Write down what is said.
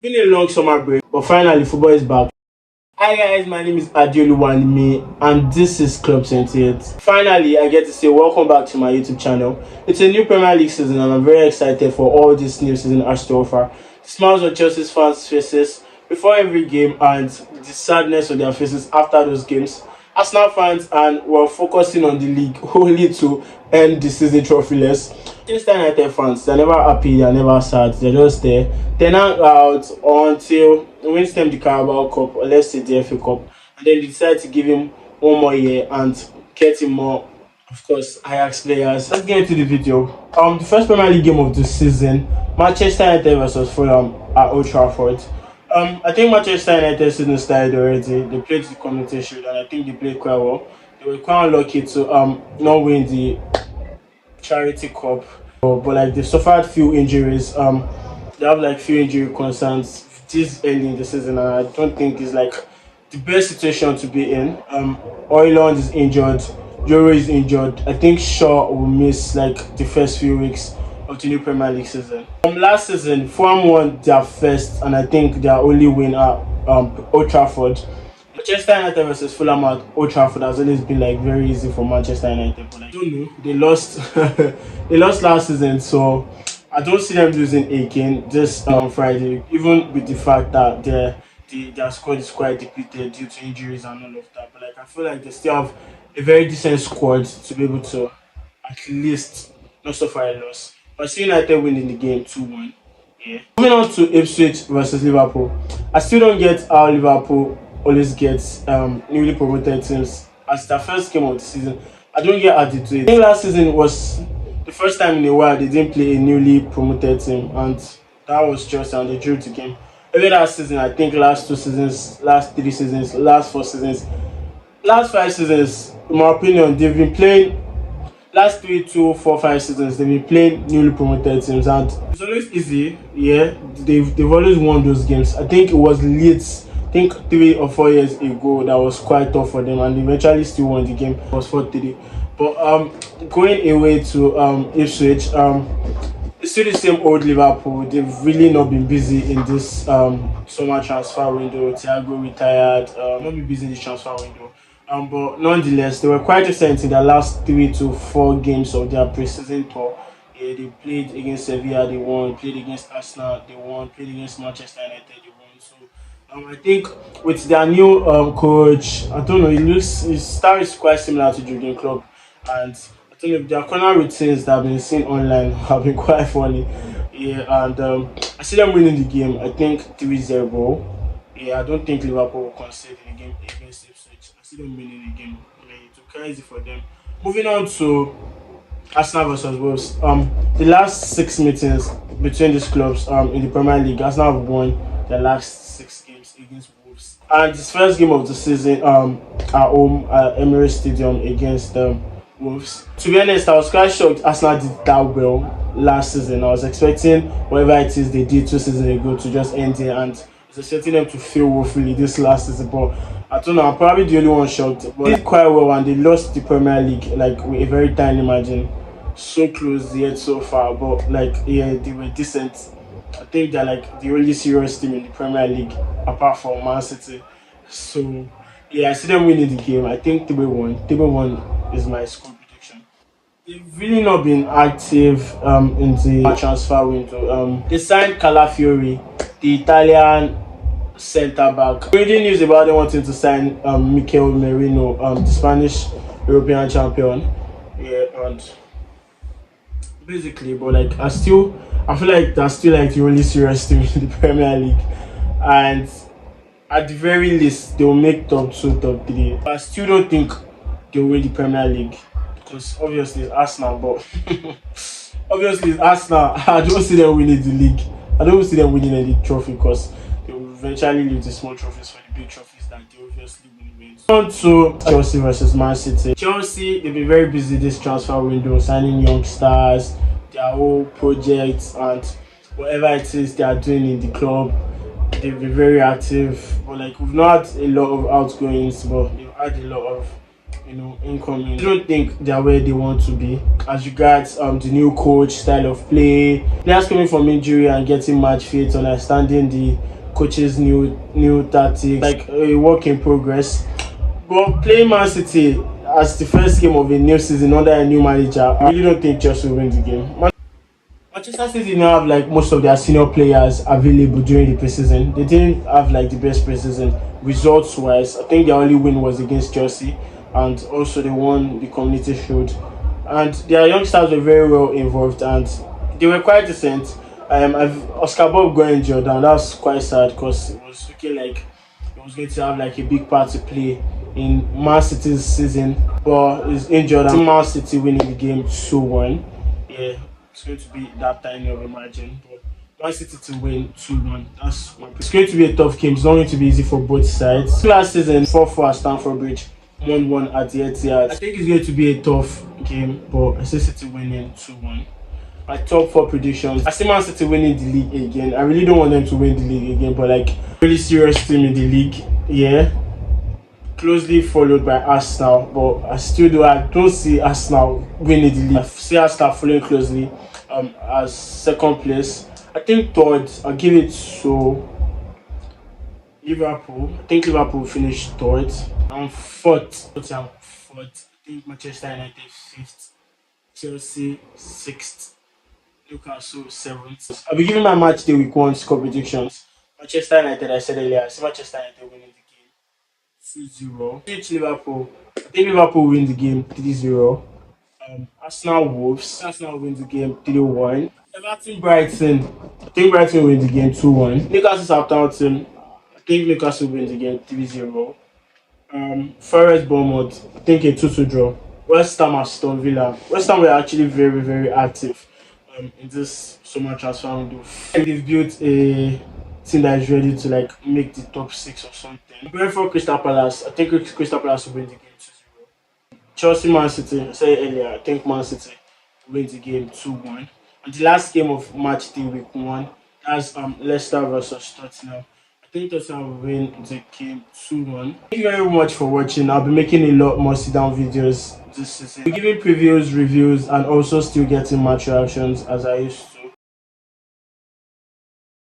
Been a long summer break, but finally football is back. Hi guys, my name is Adiolu Wanime and this is Club 28. Finally, I get to say welcome back to my YouTube channel. It's a new Premier League season and I'm very excited for all this new season has to offer. The smiles on Chelsea's fans' faces before every game and the sadness on their faces after those games. Arsenal fans and we're focusing on the league only to end the season trophyless. Manchester United fans, they're never happy, they're never sad, they're just there. They hang out until he wins them the Carabao Cup or let's say the FA Cup, and then they decide to give him one more year and get him more, of course, Ajax players. Let's get into the video. The first Premier League game of the season, Manchester United versus Fulham at Old Trafford. I think Manchester United season started already. They played the Community Shield and I think they played quite well. They were quite unlucky to not win the Charity Cup, but like they suffered few injuries. They have like few injury concerns this early in the season, and I don't think it's like the best situation to be in. Oiland is injured, Euro is injured. I think Shaw will miss like the first few weeks of the new Premier League season. Last season, Fulham won their first and I think their only win at Old Trafford. Manchester United versus Fulham at Old Trafford has always been like very easy for Manchester United, but like, I don't know, they lost they lost last season, so I don't see them losing again this Friday, even with the fact that their squad is quite depleted due to injuries and all of that. But like I feel like they still have a very decent squad to be able to at least not suffer a loss. But see United winning the game 2-1. Yeah. Moving on to Ipswich versus Liverpool. I still don't get how Liverpool always gets newly promoted teams as their first game of the season. I don't get added to it. I think last season was the first time in a while they didn't play a newly promoted team, and that was Chelsea and they drew the game. Even last season, I think last 2 seasons, last 3 seasons, last 4 seasons, last 5 seasons, in my opinion, they've been playing last 3, 2, 4, 5 seasons they've been playing newly promoted teams and it's always easy. Yeah, they've always won those games. I think it was Leeds, I think 3 or 4 years ago that was quite tough for them and they eventually still won the game. It was 4-3. But going away to Ipswich, it's still the same old Liverpool. They've really not been busy in this summer transfer window. Thiago retired, not been busy in the transfer window. But nonetheless, they were quite decent in their last 3 to 4 games of their preseason tour. Yeah, they played against Sevilla, they won. Played against Arsenal, they won. Played against Manchester United, they won. So I think with their new coach, I don't know, his style is quite similar to Jurgen Klopp, and I don't know if their corner routines that I've been seeing online have been quite funny. Yeah, and I see them winning the game. I think 3-0. Yeah, I don't think Liverpool will concede in the game against Ipswich. I see them winning the game. Yeah, it's crazy for them. Moving on to Arsenal versus Wolves. The last 6 meetings between these clubs in the Premier League, Arsenal have won their last 6 games against Wolves. And this first game of the season at home at Emirates Stadium against Wolves. To be honest, I was quite shocked Arsenal did that well last season. I was expecting whatever it is they did 2 seasons ago to just end it, and I was expecting them to fail woefully this last season. But I don't know, I'm probably the only one shocked. But they did quite well and they lost the Premier League like with a very tiny margin. So close yet so far, but like yeah, they were decent. I think they're like the only serious team in the Premier League apart from Man City. So yeah, I see them winning the game. I think Table one. Table one is my score prediction. They've really not been active in the transfer window. They signed Calafiori, the Italian centre back. Reading news about them wanting to sign Mikel Merino, the Spanish European champion. Yeah, and basically, but like I feel like that's still like the only serious team in the Premier League, and at the very least they will make top 2, top 3. I still don't think they will win the Premier League because obviously it's Arsenal, but obviously it's Arsenal. I don't see them winning the league. I don't see them winning any trophy because they will eventually leave the small trophies for the big trophies that they obviously will win. On to Chelsea versus Man City. Chelsea, they've been very busy this transfer window, signing young stars, their whole projects, and whatever it is they are doing in the club. They've been very active, but like we've not had a lot of outgoings, but they've had a lot of incoming. I don't think they're where they want to be as regards the new coach, style of play, players coming from injury and getting match fit, understanding the coach's new tactics, like a work in progress. But playing Man City as the first game of a new season under a new manager, I really don't think Chelsea will win the game. Manchester City now have like most of their senior players available during the preseason. They didn't have like the best preseason results wise. I think their only win was against Chelsea, and also they won the Community Shield. And their youngsters were very well involved, and they were quite decent. Oscar Bob got injured, and that's quite sad because it was looking like he was going to have like a big part to play in Man City's season, but he's injured. And Man City winning the game 2-1. Yeah, it's going to be that tiny of a margin, but Man City to win 2-1. It's going to be a tough game. It's not going to be easy for both sides. Last season, 4-4 at Stamford Bridge, 1-1 at the Etihad. I think it's going to be a tough game, but I see City winning 2-1. My top 4 predictions. I see Man City winning the league again. I really don't want them to win the league again, but like really serious team in the league. Yeah. Closely followed by Arsenal, but I don't see Arsenal winning the league. I see Arsenal following closely as second place. I think third, I'll give it to Liverpool. I think Liverpool finished third. And fourth. I think Manchester United 5th. Chelsea 6th. Newcastle 7th. I'll be giving my match day week 1 score predictions. Manchester United, I said earlier, I see Manchester United winning the game 2-0. It's Liverpool. I think Liverpool win the game 3-0. Arsenal Wolves. Arsenal win the game 3-1. Everton Brighton. I think Brighton win the game 2-1. Newcastle Southampton. I think Newcastle win the game 3-0. Forest Bournemouth. I think a 2-2 draw. West Ham Aston Villa. West Ham were actually very, very active in this summer transfer window. They've built a team that is ready to like make the top 6 or something. Brentford Crystal Palace. I think Crystal Palace will win the game 2-0. Chelsea Man City. I said earlier, I think Man City will win the game 2-1. And the last game of match day week 1, that's Leicester versus Tottenham. I think Tottenham will win the game 2-1. Thank you very much for watching. I'll be making a lot more sit-down videos this season. We're giving previews, reviews, and also still getting match reactions as I used to.